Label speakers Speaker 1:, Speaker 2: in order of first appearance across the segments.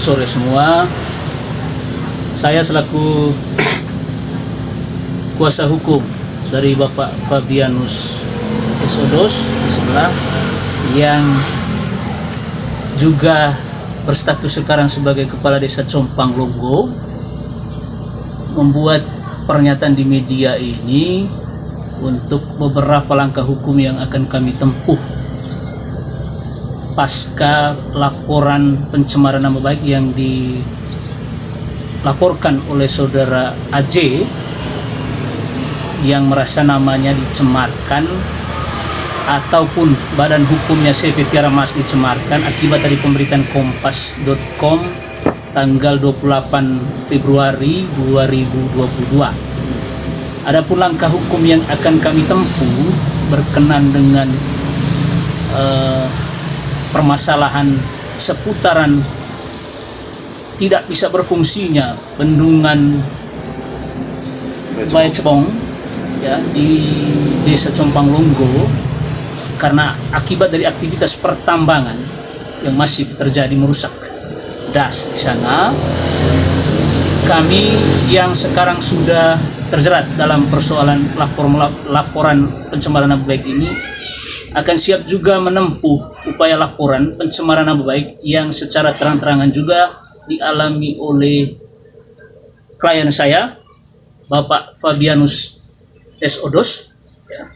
Speaker 1: sore semua. Saya selaku kuasa hukum dari Bapak Fabianus S.Odos di sebelah, yang juga berstatus sekarang sebagai Kepala Desa Compang Longgo, membuat pernyataan di media ini untuk beberapa langkah hukum yang akan kami tempuh pasca laporan pencemaran nama baik yang dilaporkan oleh saudara AJ yang merasa namanya dicemarkan ataupun badan hukumnya CV Tiara Mas dicemarkan akibat dari pemberitaan kompas.com tanggal 28 Februari 2022. Adapun langkah hukum yang akan kami tempuh berkenan dengan permasalahan seputaran tidak bisa berfungsinya bendungan Baecebong ya di Desa Compang Longgo karena akibat dari aktivitas pertambangan yang masif terjadi merusak das di sana. Kami yang sekarang sudah terjerat dalam persoalan laporan pencemaran nama baik ini akan siap juga menempuh upaya laporan pencemaran nama baik yang secara terang-terangan juga dialami oleh klien saya, Bapak Fabianus S.Odos. Ya.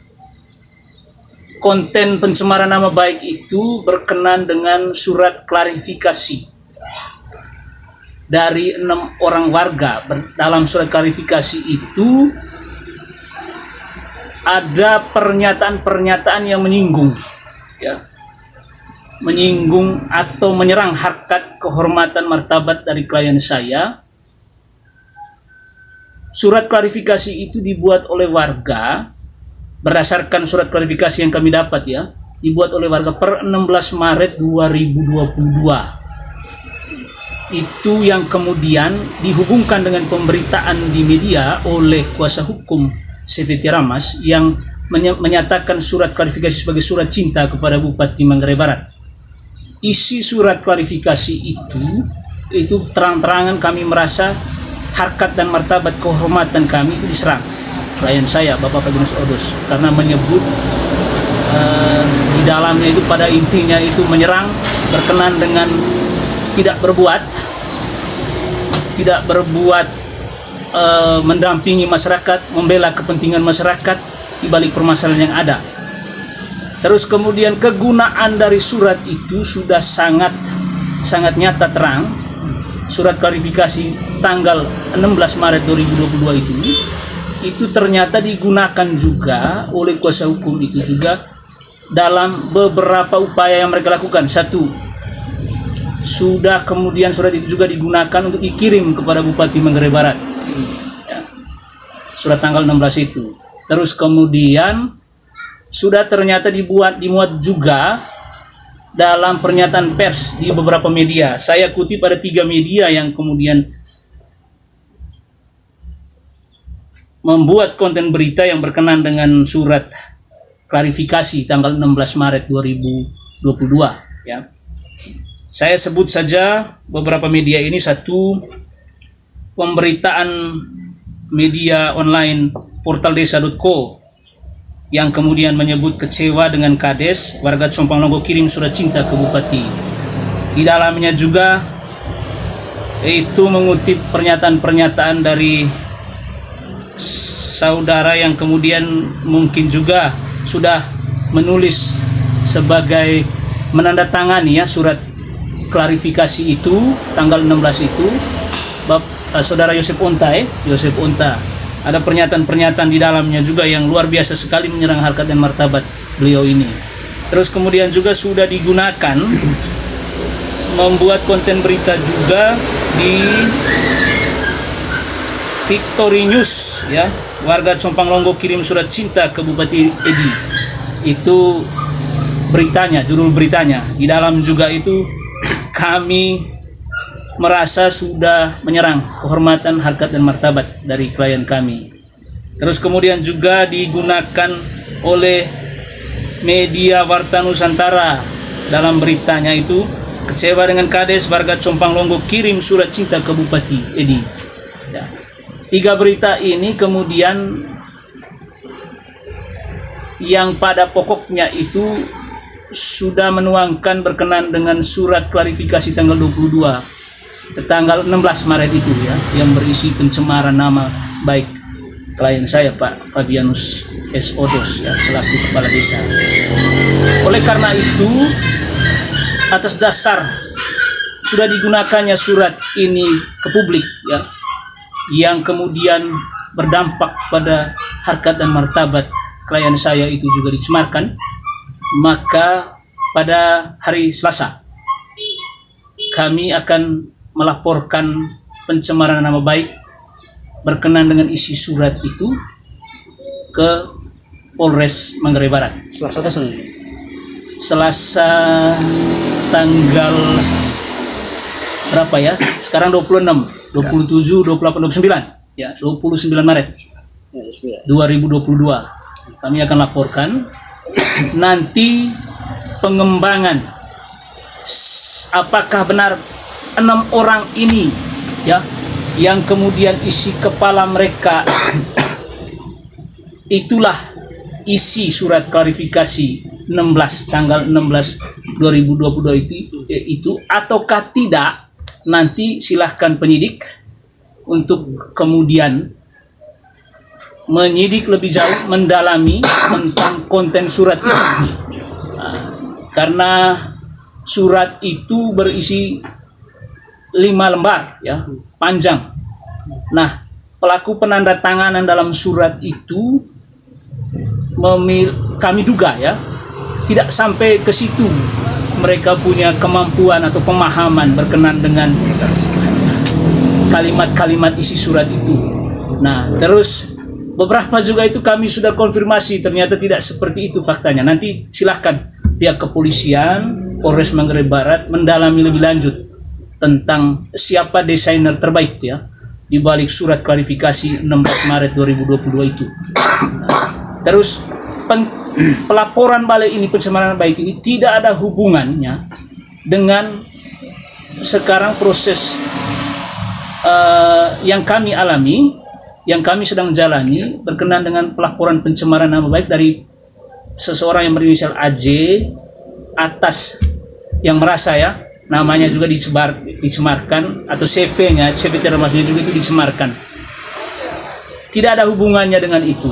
Speaker 1: Konten pencemaran nama baik itu berkenan dengan surat klarifikasi dari 6 orang warga. Dalam surat klarifikasi itu ada pernyataan-pernyataan yang menyinggung, ya, menyinggung atau menyerang harkat, kehormatan, martabat dari klien saya. Surat klarifikasi itu dibuat oleh warga berdasarkan surat klarifikasi yang kami dapat, ya, dibuat oleh warga per 16 Maret 2022. Itu yang kemudian dihubungkan dengan pemberitaan di media oleh kuasa hukum CV Tiara Mas yang menyatakan surat klarifikasi sebagai surat cinta kepada Bupati Manggarai Barat. Isi surat klarifikasi itu terang-terangan kami merasa harkat dan martabat kehormatan kami itu diserang. Klien saya Bapak Fabianus S.Odos karena menyebut di dalamnya itu pada intinya itu menyerang berkenan dengan tidak berbuat mendampingi masyarakat, membela kepentingan masyarakat di balik permasalahan yang ada. Terus kemudian kegunaan dari surat itu sudah sangat nyata terang. Surat klarifikasi tanggal 16 Maret 2022 itu ternyata digunakan juga oleh kuasa hukum itu juga dalam beberapa upaya yang mereka lakukan. Satu, sudah kemudian surat itu juga digunakan untuk dikirim kepada Bupati Manggarai Barat, ya, surat tanggal 16 itu. Terus kemudian sudah ternyata dimuat juga dalam pernyataan pers di beberapa media. Saya kutip pada 3 media yang kemudian membuat konten berita yang berkenan dengan surat klarifikasi tanggal 16 Maret 2022, ya. Saya sebut saja beberapa media ini. Satu, pemberitaan media online portal desa.co yang kemudian menyebut kecewa dengan Kades, warga Compang Longgo kirim surat cinta ke Bupati. Di dalamnya juga itu mengutip pernyataan-pernyataan dari saudara yang kemudian mungkin juga sudah menulis sebagai menandatangani, ya, surat klarifikasi itu tanggal 16 itu, saudara Yosef Onta. Ada pernyataan-pernyataan di dalamnya juga yang luar biasa sekali menyerang harkat dan martabat beliau ini. Terus kemudian juga sudah digunakan membuat konten berita juga di Victory News, ya, warga Compang Longgo kirim surat cinta ke Bupati Edi. Itu beritanya, judul beritanya. Di dalam juga itu kami merasa sudah menyerang kehormatan, harkat dan martabat dari klien kami. Terus kemudian juga digunakan oleh media Warta Nusantara dalam beritanya itu kecewa dengan Kades, warga Compang Longgo kirim surat cinta ke Bupati Edi. Ya. 3 berita ini kemudian yang pada pokoknya itu sudah menuangkan berkenan dengan surat klarifikasi tanggal 22 ke tanggal 16 Maret itu ya, yang berisi pencemaran nama baik klien saya Pak Fabianus S. Odos ya, selaku kepala desa. Oleh karena itu, atas dasar sudah digunakannya surat ini ke publik ya, yang kemudian berdampak pada harkat dan martabat klien saya itu juga dicemarkan, maka pada hari Selasa kami akan melaporkan pencemaran nama baik berkenan dengan isi surat itu ke Polres Manggarai Barat. Selasa tanggal berapa ya? Sekarang 26, 27, 28, 29 ya, 29 Maret 2022 kami akan laporkan. Nanti pengembangan apakah benar 6 orang ini ya, yang kemudian isi kepala mereka itulah isi surat klarifikasi 16 tanggal 16 2022 itu ataukah tidak, nanti silahkan penyidik untuk kemudian menyidik lebih jauh, mendalami tentang konten surat itu. Karena surat itu berisi 5 lembar ya, panjang. Nah, pelaku penandatanganan dalam surat itu kami duga ya, tidak sampai ke situ mereka punya kemampuan atau pemahaman berkenan dengan kalimat-kalimat isi surat itu. Nah, terus beberapa juga itu kami sudah konfirmasi ternyata tidak seperti itu faktanya. Nanti silahkan pihak kepolisian Polres Manggarai Barat mendalami lebih lanjut tentang siapa desainer terbaik ya di balik surat klarifikasi 16 Maret 2022 itu. Terus pelaporan balik ini, pencemaran baik ini tidak ada hubungannya dengan sekarang proses yang kami alami, yang kami sedang jalani berkenaan dengan pelaporan pencemaran nama baik dari seseorang yang berinisial AJ atas yang merasa ya namanya juga dicemarkan atau CV-nya, CV termasuknya juga itu dicemarkan. Tidak ada hubungannya dengan itu.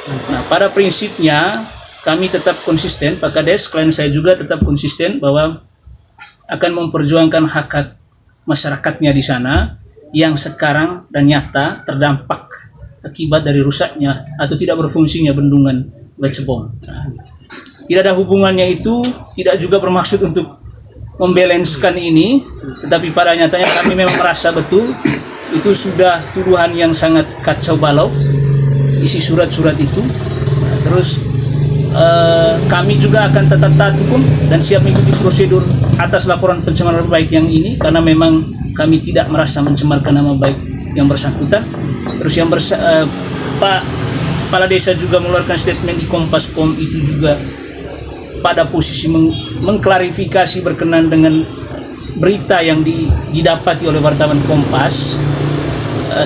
Speaker 1: Nah, pada prinsipnya kami tetap konsisten, Pak Kades, klien saya juga tetap konsisten bahwa akan memperjuangkan hak masyarakatnya di sana yang sekarang dan nyata terdampak akibat dari rusaknya atau tidak berfungsinya bendungan Becebong. Tidak ada hubungannya itu, tidak juga bermaksud untuk membalanskan ini, tetapi pada nyatanya kami memang merasa betul itu sudah tuduhan yang sangat kacau balau isi surat-surat itu. Terus kami juga akan tetap taat hukum dan siap mengikuti prosedur atas laporan pencemaran nama baik yang ini, karena memang kami tidak merasa mencemarkan nama baik yang bersangkutan. Terus yang Pak Kepala Desa juga mengeluarkan statement di Kompas.com itu juga pada posisi mengklarifikasi berkenan dengan berita yang didapati oleh wartawan Kompas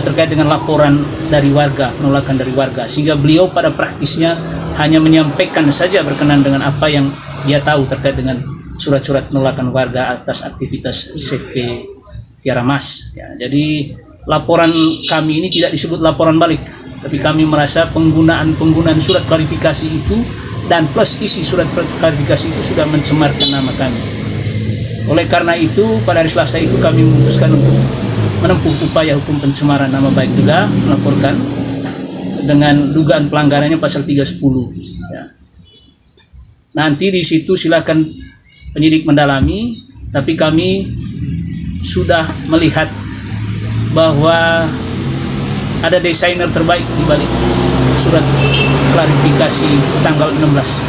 Speaker 1: terkait dengan laporan dari warga, penolakan dari warga, sehingga beliau pada praktisnya hanya menyampaikan saja berkenan dengan apa yang dia tahu terkait dengan surat-surat penolakan warga atas aktivitas CV Tiara Mas ya. Jadi laporan kami ini tidak disebut laporan balik, tapi kami merasa penggunaan surat klarifikasi itu dan plus isi surat klarifikasi itu sudah mencemarkan nama kami. Oleh karena itu pada hari Selasa itu kami memutuskan untuk menempuh upaya hukum pencemaran nama baik juga, melaporkan dengan dugaan pelanggarannya pasal 310 ya. Nanti di situ silakan penyidik mendalami, tapi kami sudah melihat bahwa ada desainer terbaik di balik surat klarifikasi tanggal 16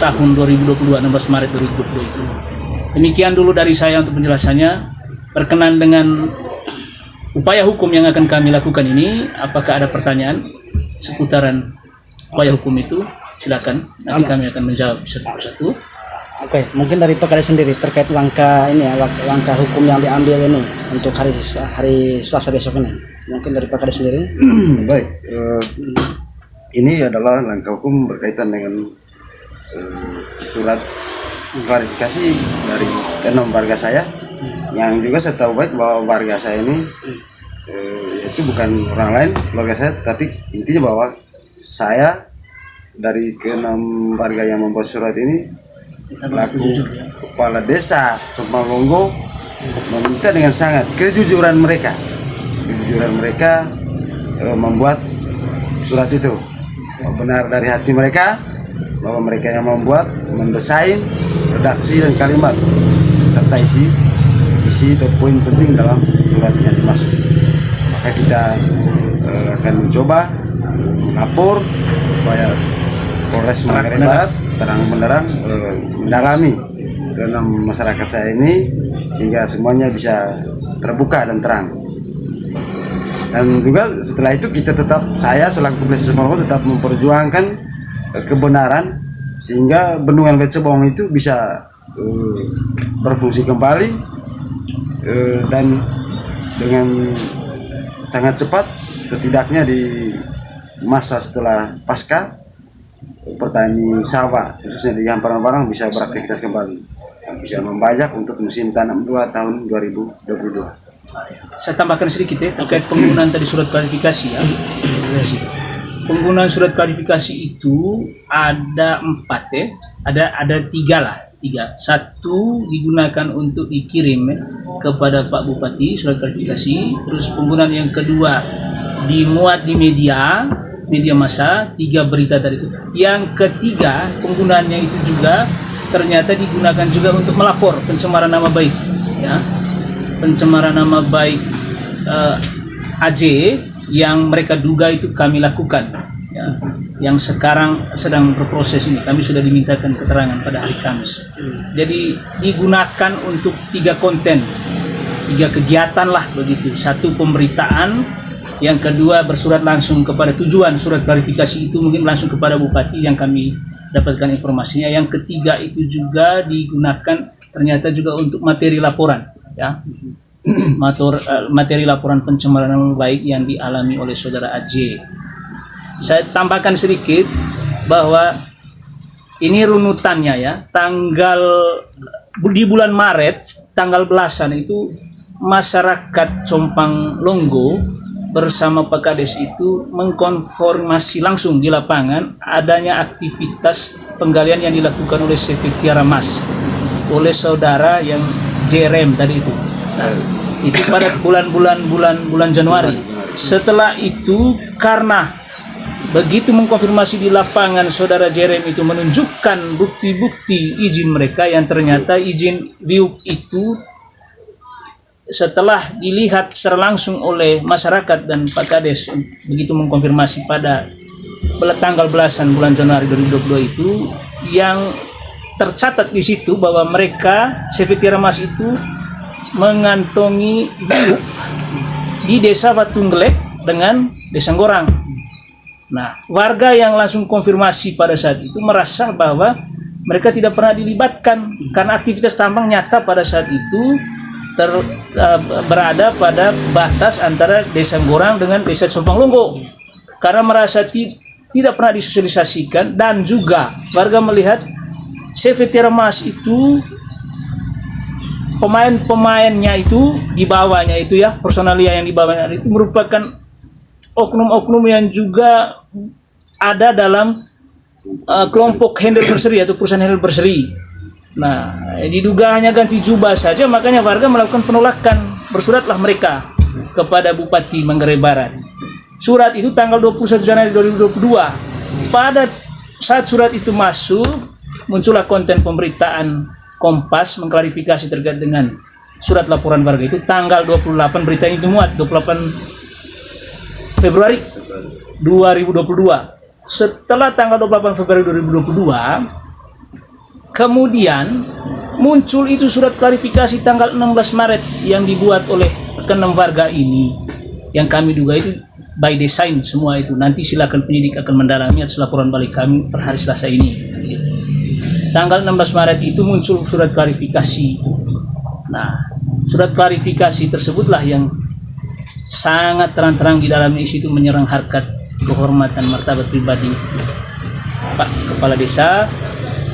Speaker 1: tahun 2022, 16 Maret 2022 itu. Demikian dulu dari saya untuk penjelasannya. Berkenan dengan upaya hukum yang akan kami lakukan ini, apakah ada pertanyaan seputaran upaya hukum itu? Silakan, nanti kami akan menjawab satu persatu.
Speaker 2: Oke, mungkin dari Pak Kades sendiri terkait langkah ini ya, langkah hukum yang diambil ini untuk hari Selasa besok ini. Mungkin dari Pak Kades sendiri.
Speaker 3: Baik, ini adalah langkah hukum berkaitan dengan surat klarifikasi dari ke-6 warga saya, yang juga saya tahu baik bahwa warga saya ini itu bukan orang lain, keluarga saya, tapi intinya bahwa saya dari ke-6 warga yang membuat surat ini laku kepala desa Sompang Longgo meminta dengan sangat kejujuran mereka membuat surat itu, benar dari hati mereka bahwa mereka yang membuat, mendesain, redaksi dan kalimat serta isi atau poin penting dalam surat yang dimaksud. Maka kita akan mencoba melapor supaya Polres Manggarai Barat terang benderang mendalami ke-6 masyarakat saya ini sehingga semuanya bisa terbuka dan terang. Dan juga setelah itu saya selaku Polres Sompang tetap memperjuangkan kebenaran sehingga bendungan Becebong itu bisa berfungsi kembali dan dengan sangat cepat, setidaknya di masa setelah pasca petani sawah khususnya di hamparan barang bisa beraktivitas kembali dan bisa membajak untuk musim tanam 2 tahun 2022.
Speaker 1: Saya tambahkan sedikit ya terkait penggunaan tadi surat klarifikasi ya. Penggunaan surat klarifikasi itu ada 4 ya, ada 3. Satu digunakan untuk dikirim kepada Pak Bupati surat klarifikasi, terus penggunaan yang kedua dimuat di media massa, 3 berita tadi itu. Yang ketiga penggunaannya itu juga ternyata digunakan juga untuk melapor pencemaran nama baik ya, pencemaran nama baik AJ yang mereka duga itu kami lakukan ya, yang sekarang sedang berproses ini. Kami sudah dimintakan keterangan pada hari Kamis. Jadi digunakan untuk 3 konten, 3 kegiatan lah begitu. Satu pemberitaan, yang kedua bersurat langsung kepada tujuan surat klarifikasi itu mungkin langsung kepada Bupati yang kami dapatkan informasinya. Yang ketiga itu juga digunakan ternyata juga untuk materi laporan ya, materi laporan pencemaran nama baik yang dialami oleh saudara AJ. Saya tambahkan sedikit bahwa ini runutannya ya, di bulan Maret tanggal belasan itu masyarakat Sompang Longgo bersama Pak Kades itu mengkonfirmasi langsung di lapangan adanya aktivitas penggalian yang dilakukan oleh CV Tiara Mas oleh saudara yang Jerem tadi itu. Nah, itu pada bulan Januari. Setelah itu karena begitu mengkonfirmasi di lapangan saudara Jerem itu menunjukkan bukti-bukti izin mereka yang ternyata izin view itu setelah dilihat secara langsung oleh masyarakat dan Pak Kades begitu mengkonfirmasi pada tanggal belasan bulan Januari 2022 itu yang tercatat di situ bahwa mereka CV Tiara Mas itu mengantongi view di desa Watunggelek dengan desa Gorang. Nah, warga yang langsung konfirmasi pada saat itu merasa bahwa mereka tidak pernah dilibatkan karena aktivitas tambang nyata pada saat itu berada pada batas antara desa Gorang dengan desa Sompang Longgo. Karena merasa tidak pernah disosialisasikan dan juga warga melihat CV Tiara Mas itu pemain-pemainnya itu di bawahnya itu ya, personalia yang di bawahnya itu merupakan oknum-oknum yang juga ada dalam kelompok handle berseri atau perusahaan handle berseri. Nah, diduga hanya ganti jubah saja, makanya warga melakukan penolakan. Bersuratlah mereka kepada Bupati Manggarai Barat. Surat itu tanggal 21 Januari 2022. Pada saat surat itu masuk, muncullah konten pemberitaan Kompas mengklarifikasi terkait dengan surat laporan warga itu tanggal 28, berita ini dimuat 28 Februari 2022. Setelah tanggal 28 Februari 2022, kemudian muncul itu surat klarifikasi tanggal 16 Maret yang dibuat oleh ke-6 warga ini, yang kami duga itu by design semua itu. Nanti silakan penyidik akan mendalami atas laporan balik kami per hari Selasa ini. tanggal 16 Maret itu muncul surat klarifikasi. Nah, surat klarifikasi tersebutlah yang sangat terang-terang di dalam isi itu menyerang harkat, kehormatan, martabat pribadi Pak Kepala Desa,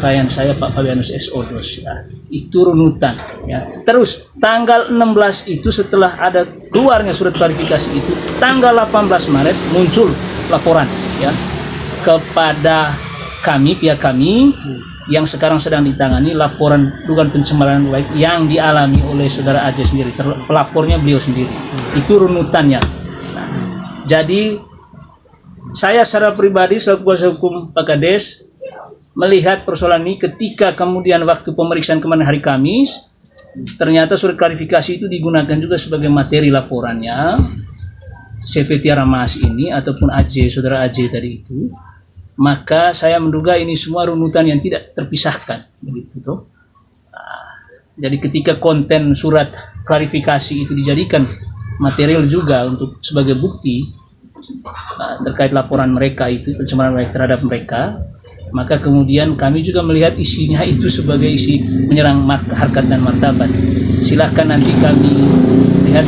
Speaker 1: klien saya Pak Fabianus S. Odos ya. Itu runutan ya. Terus tanggal 16 itu setelah ada keluarnya surat klarifikasi itu, tanggal 18 Maret muncul laporan ya kepada kami, pihak kami yang sekarang sedang ditangani laporan dugaan pencemaran baik yang dialami oleh saudara Ajay sendiri, pelapornya beliau sendiri. Itu runutannya. Nah, jadi saya secara pribadi selaku kuasa hukum Pak Kades melihat persoalan ini ketika kemudian waktu pemeriksaan kemarin hari Kamis, ternyata surat klarifikasi itu digunakan juga sebagai materi laporannya CV Tiara Mas ini ataupun Ajay, saudara Ajay tadi itu. Maka saya menduga ini semua runutan yang tidak terpisahkan, begitu toh. Jadi ketika konten surat klarifikasi itu dijadikan material juga untuk sebagai bukti terkait laporan mereka itu, pencemaran baik terhadap mereka, maka kemudian kami juga melihat isinya itu sebagai isi menyerang harkat dan martabat. Silahkan nanti kami lihat,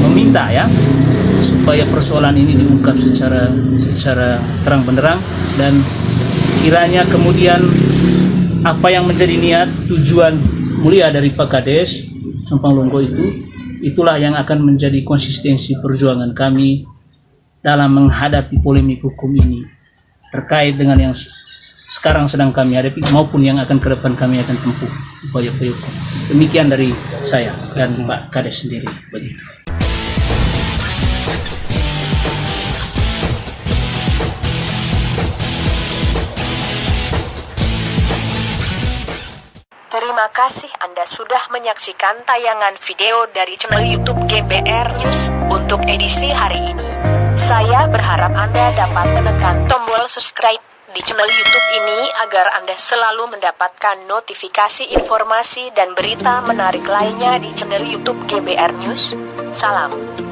Speaker 1: meminta ya supaya persoalan ini diungkap secara terang benderang, dan kiranya kemudian apa yang menjadi niat tujuan mulia dari Pak Kades Sampang Longgo itulah yang akan menjadi konsistensi perjuangan kami dalam menghadapi polemik hukum ini terkait dengan yang sekarang sedang kami hadapi maupun yang akan ke depan kami akan tempuh upaya-upaya hukum. Demikian dari saya dan Pak Kades sendiri begitu.
Speaker 4: Terima kasih Anda sudah menyaksikan tayangan video dari channel YouTube GBR News untuk edisi hari ini. Saya berharap Anda dapat menekan tombol subscribe di channel YouTube ini agar Anda selalu mendapatkan notifikasi informasi dan berita menarik lainnya di channel YouTube GBR News. Salam.